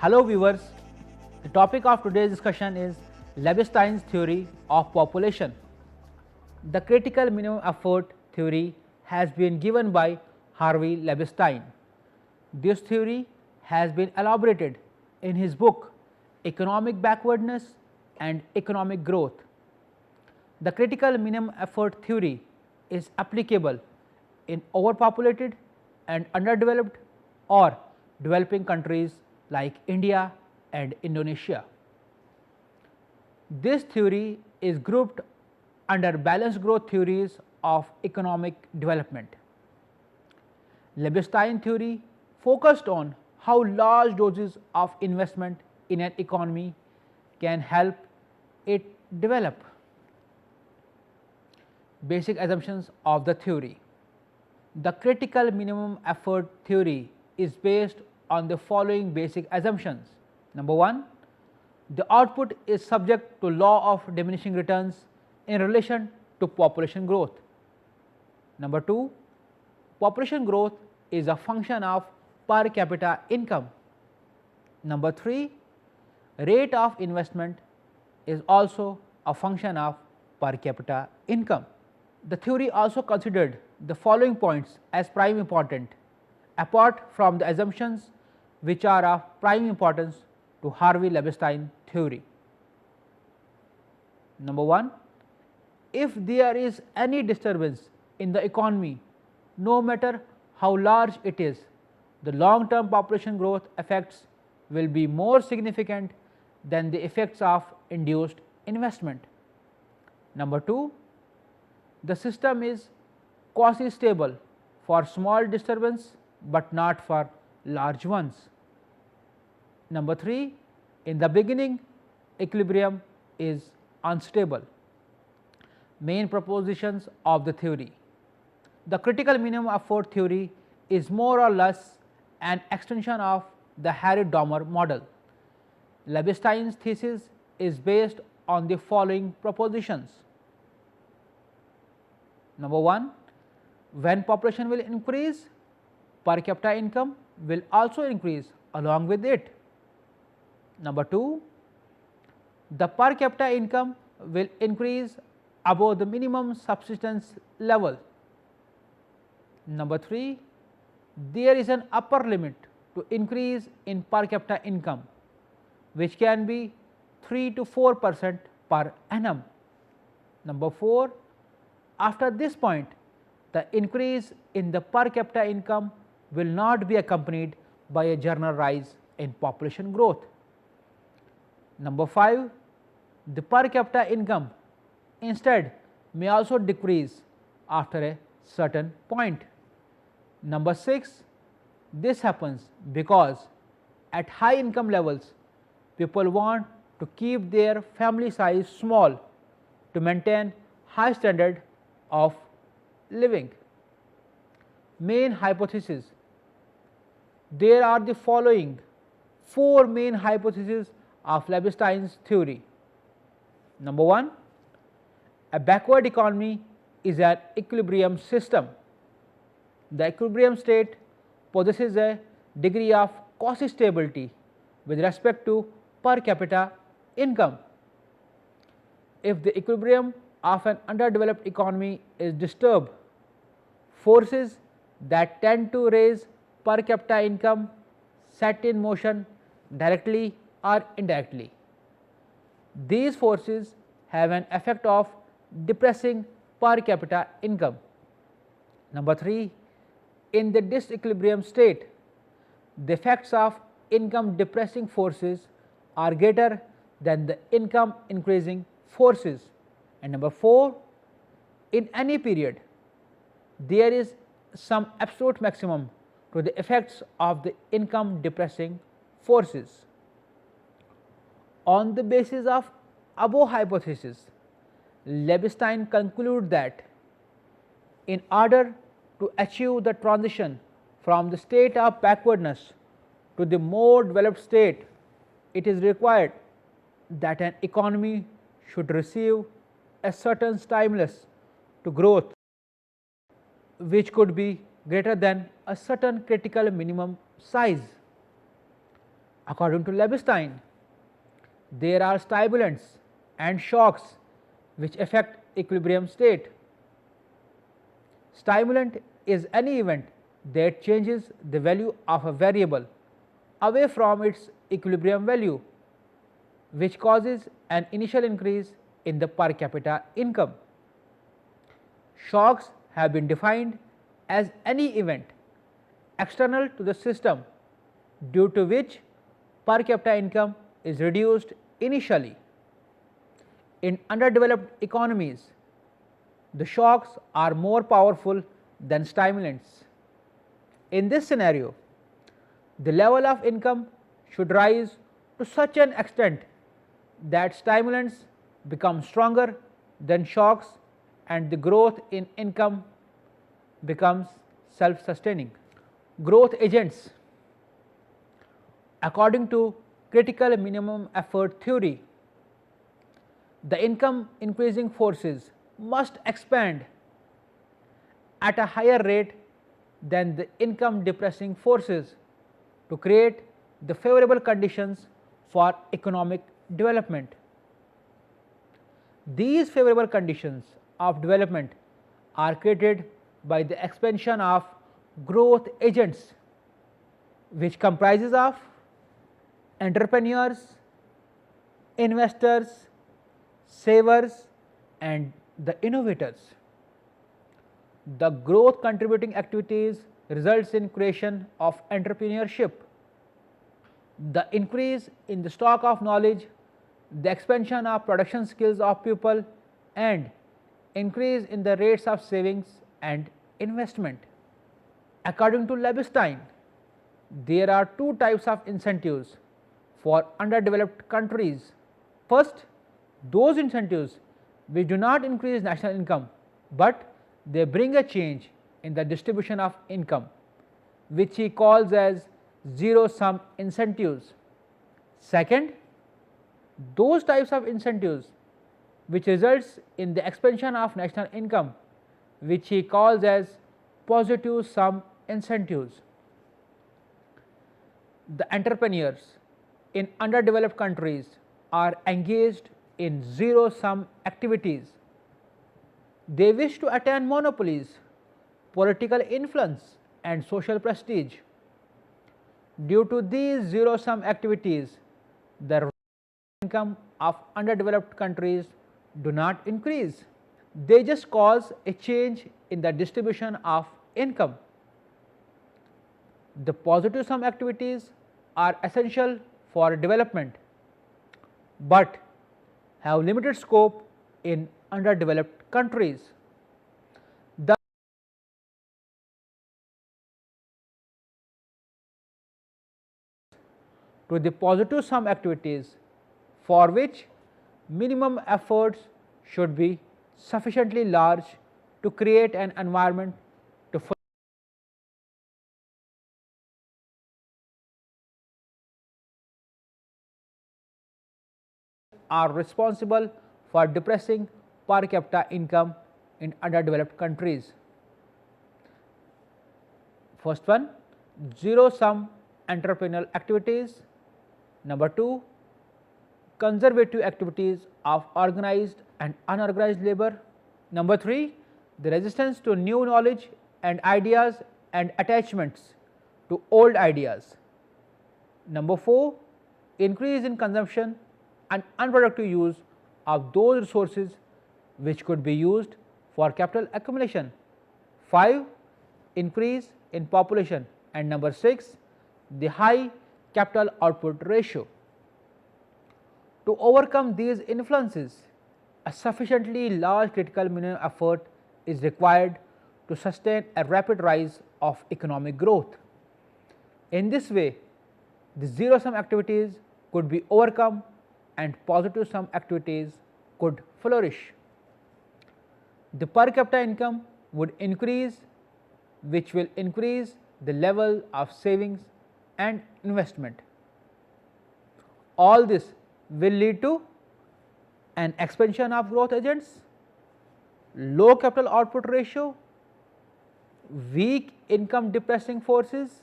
Hello viewers, the topic of today's discussion is Leibenstein's theory of population. The critical minimum effort theory has been given by Harvey Leibenstein. This theory has been elaborated in his book Economic Backwardness and Economic Growth. The critical minimum effort theory is applicable in overpopulated and underdeveloped or developing countries like India and Indonesia. This theory is grouped under balanced growth theories of economic development. Leibenstein theory focused on how large doses of investment in an economy can help it develop. Basic assumptions of the theory. The critical minimum effort theory is based on the following basic assumptions. Number 1, the output is subject to law of diminishing returns in relation to population growth. Number 2, population growth is a function of per capita income. Number 3, rate of investment is also a function of per capita income. The theory also considered the following points as prime important, apart from the assumptions which are of prime importance to Harvey Leibenstein theory. Number 1, if there is any disturbance in the economy, no matter how large it is, the long term population growth effects will be more significant than the effects of induced investment. Number 2, the system is quasi stable for small disturbance but not for large ones. Number 3, in the beginning equilibrium is unstable. Main propositions of the theory. The critical minimum effort theory is more or less an extension of the Harry-Dommer model. Leibenstein's thesis is based on the following propositions. Number 1, when population will increase, per capita income will also increase along with it. Number 2, the per capita income will increase above the minimum subsistence level. Number 3, there is an upper limit to increase in per capita income, which can be 3 to 4% per annum. Number 4, after this point, the increase in the per capita income will not be accompanied by a general rise in population growth. Number 5, the per capita income instead may also decrease after a certain point. Number 6, this happens because at high income levels people want to keep their family size small to maintain high standard of living. Main hypotheses. There are the following 4 main hypotheses of Leibenstein's theory. Number 1, a backward economy is an equilibrium system. The equilibrium state possesses a degree of quasi stability with respect to per capita income. If the equilibrium of an underdeveloped economy is disturbed, forces that tend to raise per capita income set in motion directly or indirectly. These forces have an effect of depressing per capita income. Number 3, in the disequilibrium state, the effects of income depressing forces are greater than the income increasing forces. And number 4, in any period there is some absolute maximum to the effects of the income depressing forces. On the basis of above hypothesis, Leibenstein concludes that in order to achieve the transition from the state of backwardness to the more developed state, it is required that an economy should receive a certain stimulus to growth, which could be greater than a certain critical minimum size. According to Leibenstein, there are stimulants and shocks which affect equilibrium state. Stimulant is any event that changes the value of a variable away from its equilibrium value, which causes an initial increase in the per capita income. Shocks have been defined as any event external to the system due to which per capita income is reduced initially. In underdeveloped economies, the shocks are more powerful than stimulants. In this scenario, the level of income should rise to such an extent that stimulants become stronger than shocks and the growth in income becomes self-sustaining. Growth agents. According to critical minimum effort theory, the income increasing forces must expand at a higher rate than the income depressing forces to create the favorable conditions for economic development. These favorable conditions of development are created by the expansion of growth agents, which comprises of entrepreneurs, investors, savers and the innovators. The growth contributing activities results in creation of entrepreneurship, the increase in the stock of knowledge, the expansion of production skills of people and increase in the rates of savings and investment. According to Leibenstein, there are two types of incentives for underdeveloped countries. First, those incentives which do not increase national income, but they bring a change in the distribution of income, which he calls as zero sum incentives. Second, those types of incentives which results in the expansion of national income, which he calls as positive sum incentives. The entrepreneurs in underdeveloped countries are engaged in zero sum activities. They wish to attain monopolies, political influence and social prestige. Due to these zero sum activities, the income of underdeveloped countries do not increase. They just cause a change in the distribution of income. The positive sum activities are essential for development, but have limited scope in underdeveloped countries. To the positive sum activities for which minimum efforts should be sufficiently large to create an environment to are responsible for depressing per capita income in underdeveloped countries. First one, zero sum entrepreneurial activities. Number 2, conservative activities of organized and unorganized labor. Number 3, the resistance to new knowledge and ideas and attachments to old ideas. Number 4, increase in consumption and unproductive use of those resources which could be used for capital accumulation. 5, increase in population, and number 6, the high capital output ratio. To overcome these influences, a sufficiently large critical minimum effort is required to sustain a rapid rise of economic growth. In this way, the zero sum activities could be overcome and positive sum activities could flourish. The per capita income would increase, which will increase the level of savings and investment. All this will lead to an expansion of growth agents, low capital output ratio, weak income depressing forces,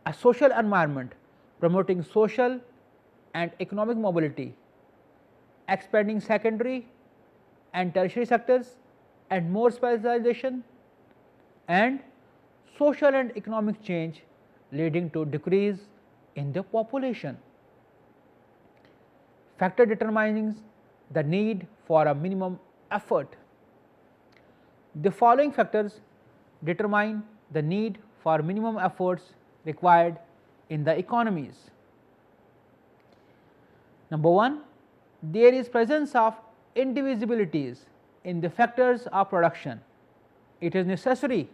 a social environment promoting social and economic mobility, expanding secondary and tertiary sectors and more specialization, and social and economic change leading to decrease in the population. Factor determining the need for a minimum effort. The following factors determine the need for minimum efforts required in the economies. Number 1, there is presence of indivisibilities in the factors of production. It is necessary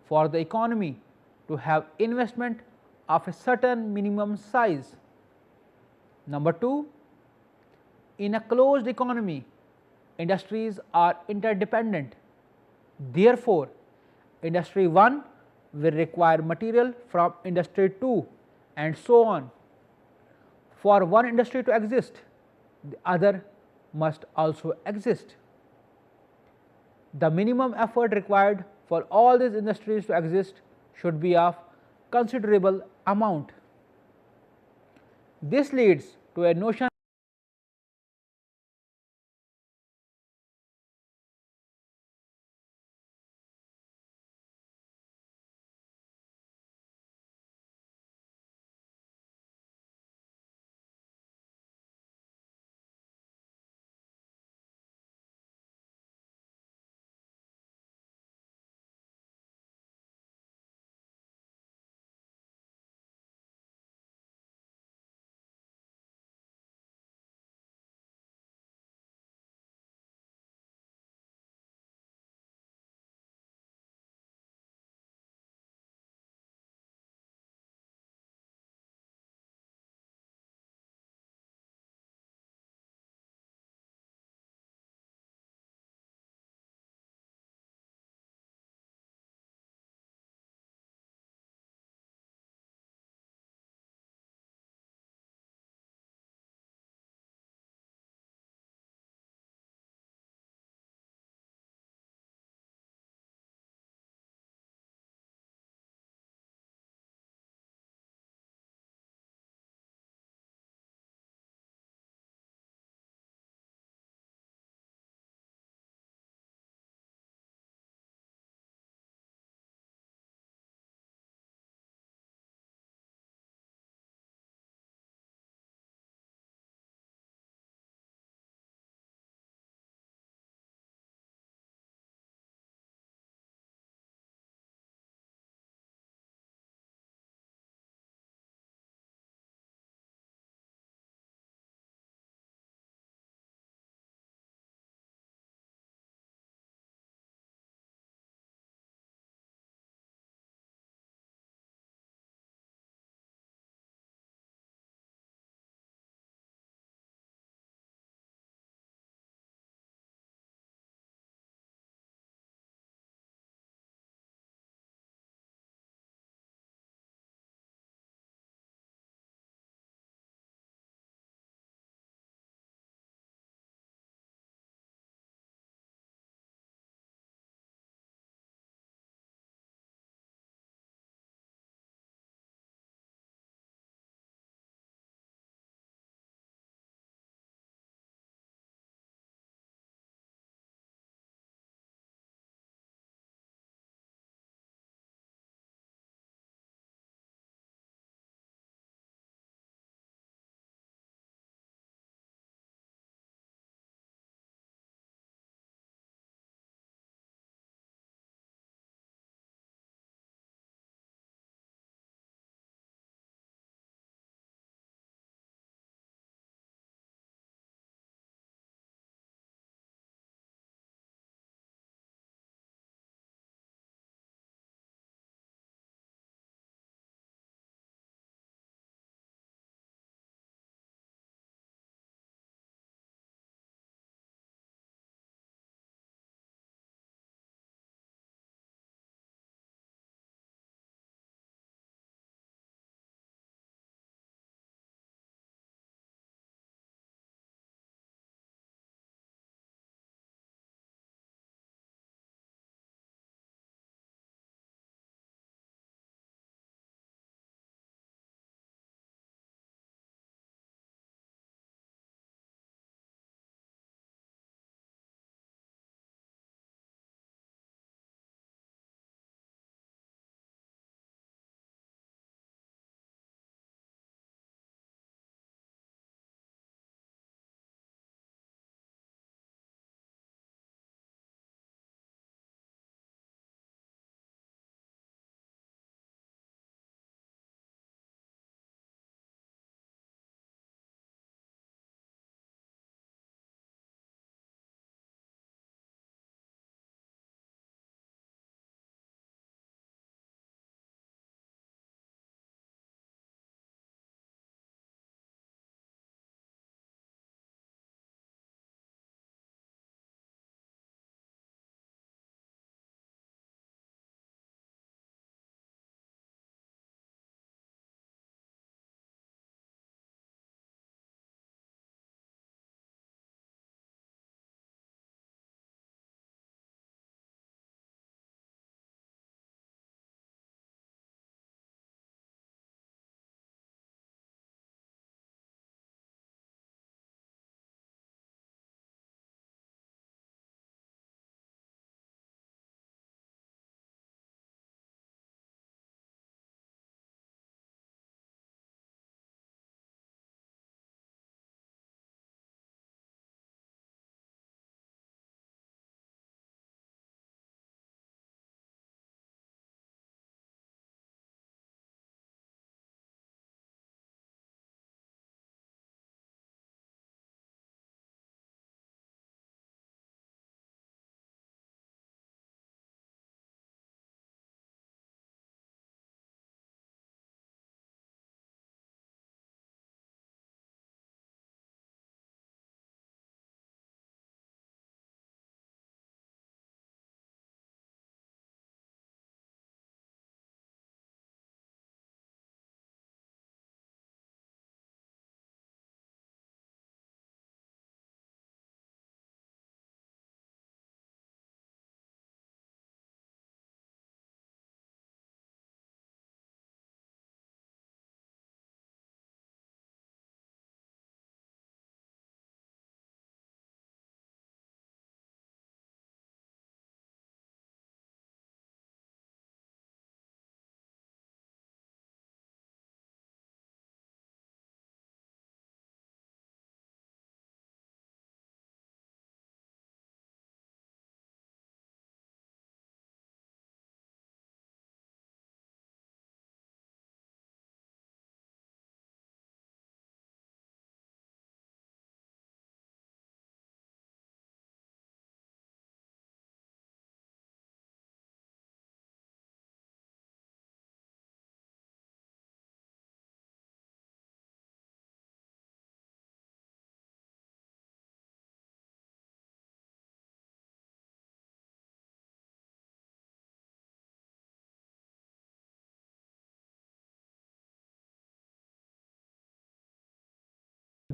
for the economy to have investment of a certain minimum size. Number 2, in a closed economy, industries are interdependent. Therefore, industry 1 will require material from industry 2 and so on. For one industry to exist, the other must also exist. The minimum effort required for all these industries to exist should be of considerable amount. This leads to a notion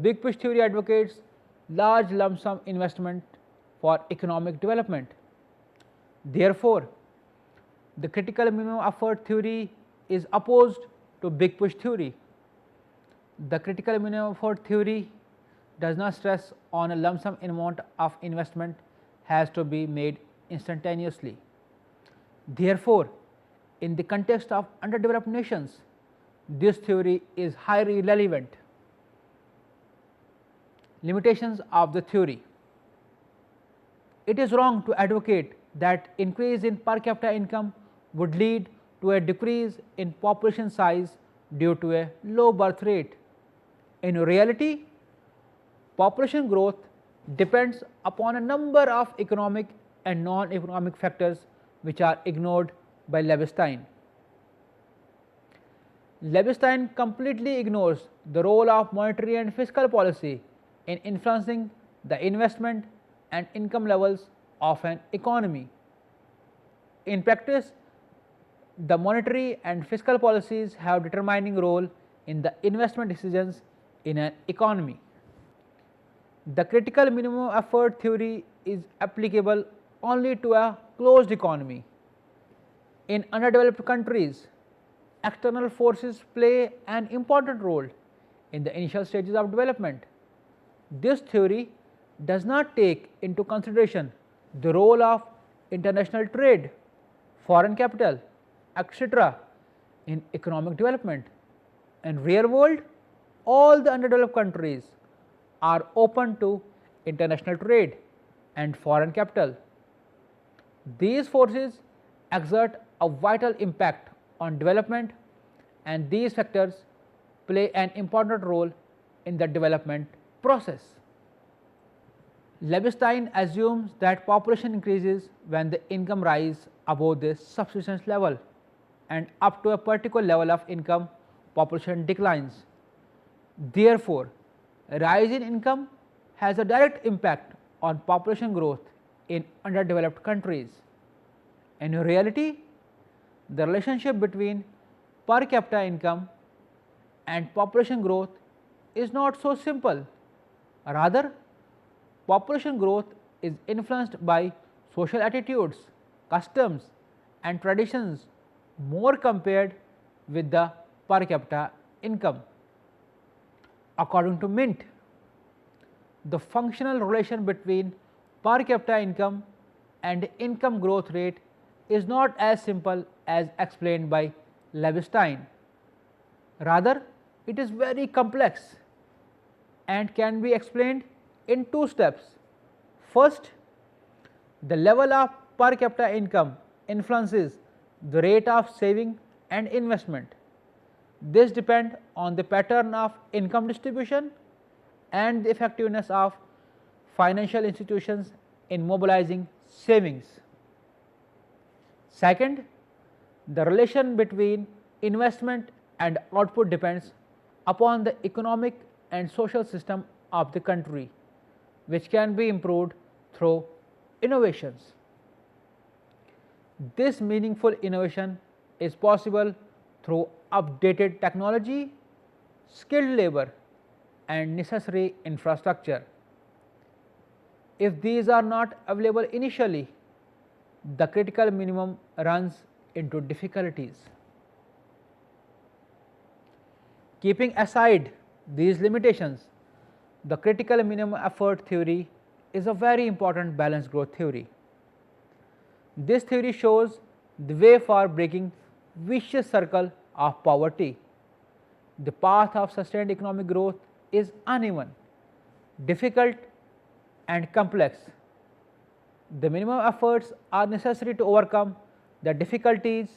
Big push theory advocates large lump sum investment for economic development. Therefore, the critical minimum effort theory is opposed to big push theory. The critical minimum effort theory does not stress on a lump sum amount of investment has to be made instantaneously. Therefore, in the context of underdeveloped nations, this theory is highly relevant. Limitations of the theory. It is wrong to advocate that increase in per capita income would lead to a decrease in population size due to a low birth rate. In reality, population growth depends upon a number of economic and non-economic factors which are ignored by Leibenstein. Leibenstein completely ignores the role of monetary and fiscal policy in influencing the investment and income levels of an economy. In practice, the monetary and fiscal policies have determining role in the investment decisions in an economy. The critical minimum effort theory is applicable only to a closed economy. In underdeveloped countries, external forces play an important role in the initial stages of development. This theory does not take into consideration the role of international trade, foreign capital, etc. in economic development. In real world, all the underdeveloped countries are open to international trade and foreign capital. These forces exert a vital impact on development, and these factors play an important role in the development process. Leibenstein assumes that population increases when the income rises above the subsistence level, and up to a particular level of income, population declines. Therefore, a rise in income has a direct impact on population growth in underdeveloped countries. In reality, the relationship between per capita income and population growth is not so simple. Rather, population growth is influenced by social attitudes, customs and traditions more compared with the per capita income. According to Mint, the functional relation between per capita income and income growth rate is not as simple as explained by Leibenstein. Rather, it is very complex and can be explained in two steps. First, the level of per capita income influences the rate of saving and investment. This depends on the pattern of income distribution and the effectiveness of financial institutions in mobilizing savings. Second, the relation between investment and output depends upon the economic and social system of the country, which can be improved through innovations. This meaningful innovation is possible through updated technology, skilled labor and necessary infrastructure. If these are not available initially, the critical minimum runs into difficulties. Keeping aside these limitations, the critical minimum effort theory is a very important balanced growth theory. This theory shows the way for breaking vicious circle of poverty. The path of sustained economic growth is uneven, difficult and complex. The minimum efforts are necessary to overcome the difficulties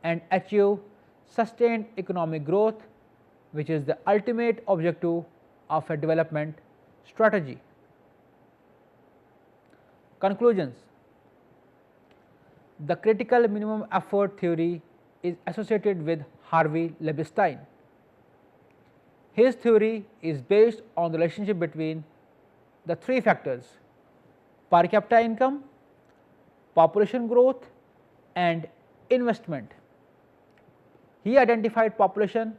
and achieve sustained economic growth, which is the ultimate objective of a development strategy. Conclusions. The critical minimum effort theory is associated with Harvey Leibenstein. His theory is based on the relationship between the three factors: per capita income, population growth and investment. He identified population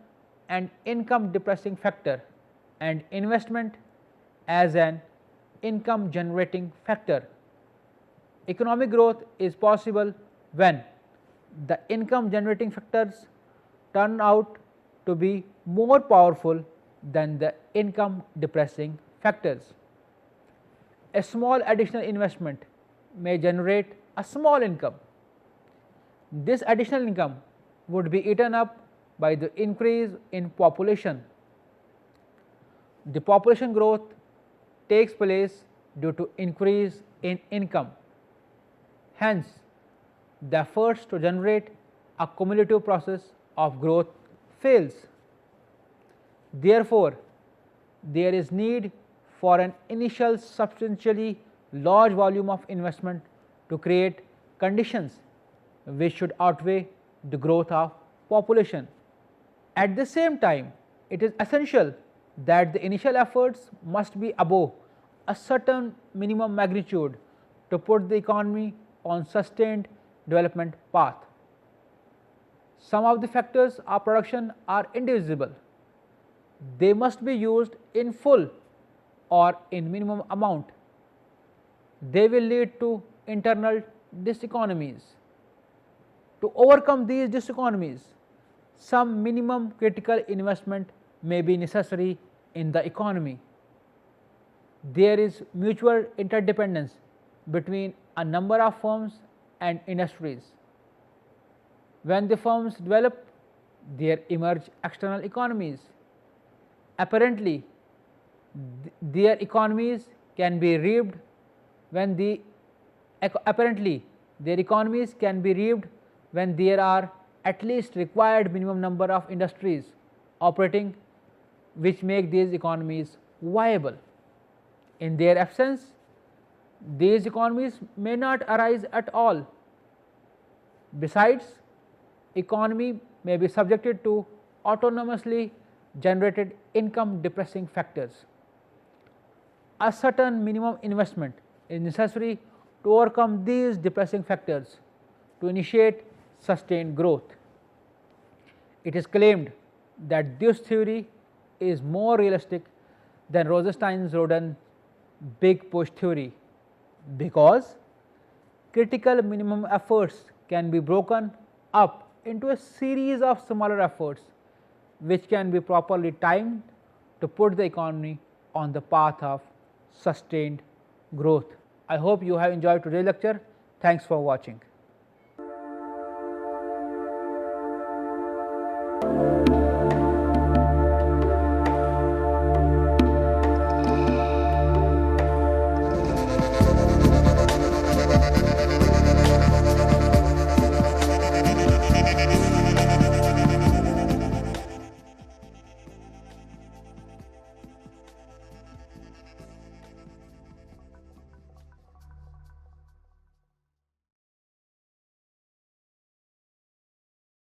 and income depressing factor and investment as an income generating factor. Economic growth is possible when the income generating factors turn out to be more powerful than the income depressing factors. A small additional investment may generate a small income. This additional income would be eaten up by the increase in population. The population growth takes place due to increase in income. Hence, the efforts to generate a cumulative process of growth fails. Therefore, there is need for an initial substantially large volume of investment to create conditions which should outweigh the growth of population. At the same time, it is essential that the initial efforts must be above a certain minimum magnitude to put the economy on sustained development path. Some of the factors of production are indivisible. They must be used in full or in minimum amount. They will lead to internal diseconomies. To overcome these diseconomies, some minimum critical investment may be necessary in the economy. There is mutual interdependence between a number of firms and industries. When the firms develop, there emerge external economies. Apparently, their economies can be reaped when there are at least required minimum number of industries operating which make these economies viable. In their absence, these economies may not arise at all. Besides, economy may be subjected to autonomously generated income depressing factors. A certain minimum investment is necessary to overcome these depressing factors to initiate sustained growth. It is claimed that this theory is more realistic than Rosenstein's-Roden big push theory, because critical minimum efforts can be broken up into a series of smaller efforts which can be properly timed to put the economy on the path of sustained growth. I hope you have enjoyed today's lecture. Thanks for watching.